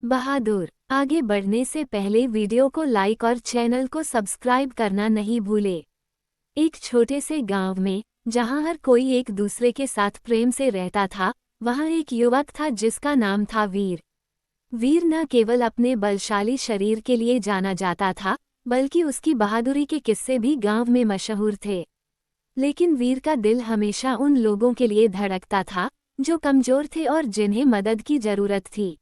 बहादुर। आगे बढ़ने से पहले वीडियो को लाइक और चैनल को सब्सक्राइब करना नहीं भूले। एक छोटे से गांव में, जहां हर कोई एक दूसरे के साथ प्रेम से रहता था, वहां एक युवक था जिसका नाम था वीर। वीर न केवल अपने बलशाली शरीर के लिए जाना जाता था, बल्कि उसकी बहादुरी के किस्से भी गांव में मशहूर थे। लेकिन वीर का दिल हमेशा उन लोगों के लिए धड़कता था जो कमजोर थे और जिन्हें मदद की जरूरत थी।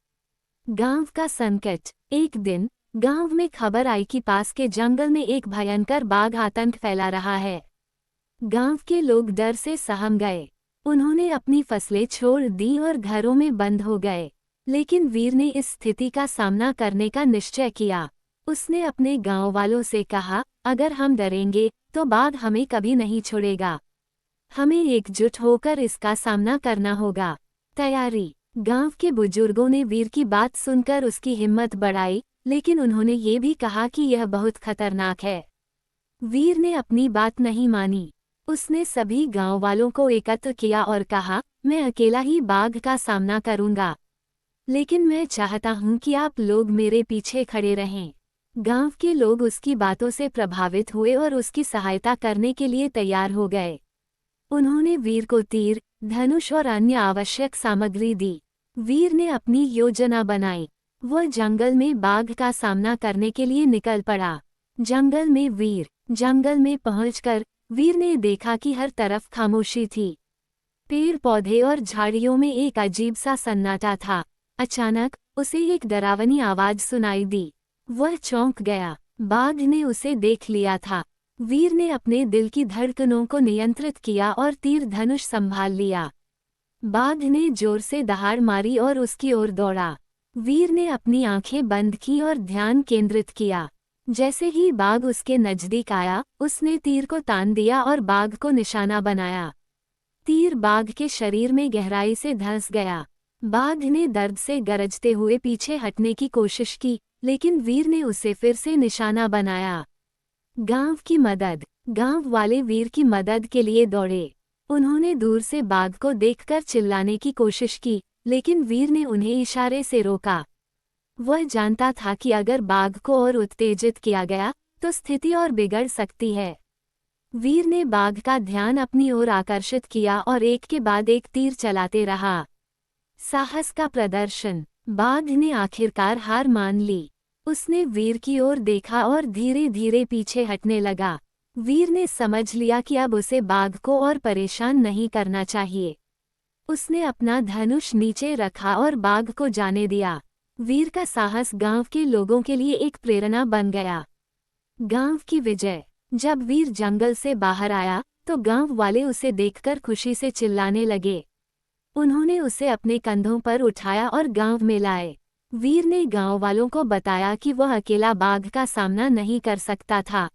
गांव का संकट। एक दिन गांव में खबर आई कि पास के जंगल में एक भयंकर बाघ आतंक फैला रहा है। गांव के लोग डर से सहम गए। उन्होंने अपनी फसलें छोड़ दी और घरों में बंद हो गए। लेकिन वीर ने इस स्थिति का सामना करने का निश्चय किया। उसने अपने गांव वालों से कहा, अगर हम डरेंगे तो बाघ हमें कभी नहीं छोड़ेगा। हमें एकजुट होकर इसका सामना करना होगा। तैयारी। गांव के बुजुर्गों ने वीर की बात सुनकर उसकी हिम्मत बढ़ाई, लेकिन उन्होंने ये भी कहा कि यह बहुत खतरनाक है। वीर ने अपनी बात नहीं मानी। उसने सभी गांव वालों को एकत्र किया और कहा, मैं अकेला ही बाघ का सामना करूंगा, लेकिन मैं चाहता हूं कि आप लोग मेरे पीछे खड़े रहें। गांव के लोग उसकी बातों से प्रभावित हुए और उसकी सहायता करने के लिए तैयार हो गए। उन्होंने वीर को तीर, धनुष और अन्य आवश्यक सामग्री दी। वीर ने अपनी योजना बनाई। वह जंगल में बाघ का सामना करने के लिए निकल पड़ा। जंगल में पहुंचकर वीर ने देखा कि हर तरफ खामोशी थी। पेड़ पौधे और झाड़ियों में एक अजीब सा सन्नाटा था। अचानक उसे एक डरावनी आवाज सुनाई दी। वह चौंक गया। बाघ ने उसे देख लिया था। वीर ने अपने दिल की धड़कनों को नियंत्रित किया और तीर धनुष संभाल लिया। बाघ ने जोर से दहाड़ मारी और उसकी ओर दौड़ा। वीर ने अपनी आंखें बंद की और ध्यान केंद्रित किया। जैसे ही बाघ उसके नजदीक आया, उसने तीर को तान दिया और बाघ को निशाना बनाया। तीर बाघ के शरीर में गहराई से धंस गया। बाघ ने दर्द से गरजते हुए पीछे हटने की कोशिश की, लेकिन वीर ने उसे फिर से निशाना बनाया। गांव की मदद। गांव वाले वीर की मदद के लिए दौड़े। उन्होंने दूर से बाघ को देखकर चिल्लाने की कोशिश की, लेकिन वीर ने उन्हें इशारे से रोका। वह जानता था कि अगर बाघ को और उत्तेजित किया गया तो स्थिति और बिगड़ सकती है। वीर ने बाघ का ध्यान अपनी ओर आकर्षित किया और एक के बाद एक तीर चलाते रहा। साहस का प्रदर्शन। बाघ ने आखिरकार हार मान ली। उसने वीर की ओर देखा और धीरे धीरे पीछे हटने लगा। वीर ने समझ लिया कि अब उसे बाघ को और परेशान नहीं करना चाहिए। उसने अपना धनुष नीचे रखा और बाघ को जाने दिया। वीर का साहस गांव के लोगों के लिए एक प्रेरणा बन गया। गांव की विजय। जब वीर जंगल से बाहर आया तो गांव वाले उसे देखकर खुशी से चिल्लाने लगे। उन्होंने उसे अपने कंधों पर उठाया और गांव में लाए। वीर ने गांव वालों को बताया कि वह अकेला बाघ का सामना नहीं कर सकता था।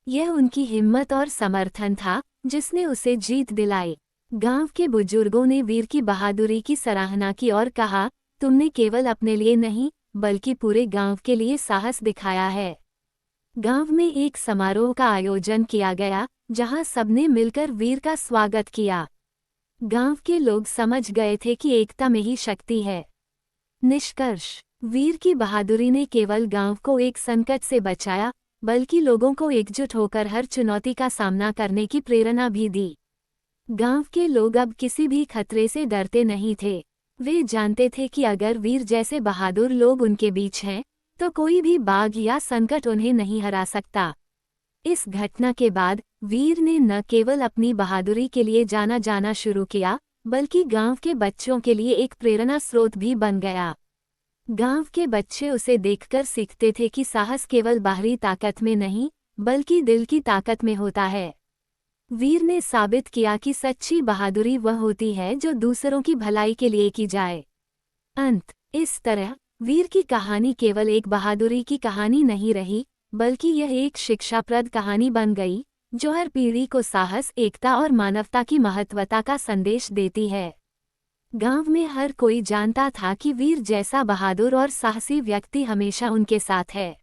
यह उनकी हिम्मत और समर्थन था जिसने उसे जीत दिलाई। गांव के बुजुर्गों ने वीर की बहादुरी की सराहना की और कहा, तुमने केवल अपने लिए नहीं, बल्कि पूरे गांव के लिए साहस दिखाया है। गांव में एक समारोह का आयोजन किया गया, जहां सबने मिलकर वीर का स्वागत किया। गांव के लोग समझ गए थे कि एकता में ही शक्ति है। निष्कर्ष। वीर की बहादुरी ने केवल गांव को एक संकट से बचाया, बल्कि लोगों को एकजुट होकर हर चुनौती का सामना करने की प्रेरणा भी दी। गांव के लोग अब किसी भी खतरे से डरते नहीं थे। वे जानते थे कि अगर वीर जैसे बहादुर लोग उनके बीच हैं, तो कोई भी बाघ या संकट उन्हें नहीं हरा सकता। इस घटना के बाद वीर ने न केवल अपनी बहादुरी के लिए जाना शुरू किया, बल्कि गांव के बच्चों के लिए एक प्रेरणा स्रोत भी बन गया। गांव के बच्चे उसे देखकर सीखते थे कि साहस केवल बाहरी ताकत में नहीं, बल्कि दिल की ताकत में होता है। वीर ने साबित किया कि सच्ची बहादुरी वह होती है जो दूसरों की भलाई के लिए की जाए। अंत। इस तरह वीर की कहानी केवल एक बहादुरी की कहानी नहीं रही, बल्कि यह एक शिक्षाप्रद कहानी बन गई, जो हर पीढ़ी को साहस, एकता और मानवता की महत्वता का संदेश देती है। गांव में हर कोई जानता था कि वीर जैसा बहादुर और साहसी व्यक्ति हमेशा उनके साथ है।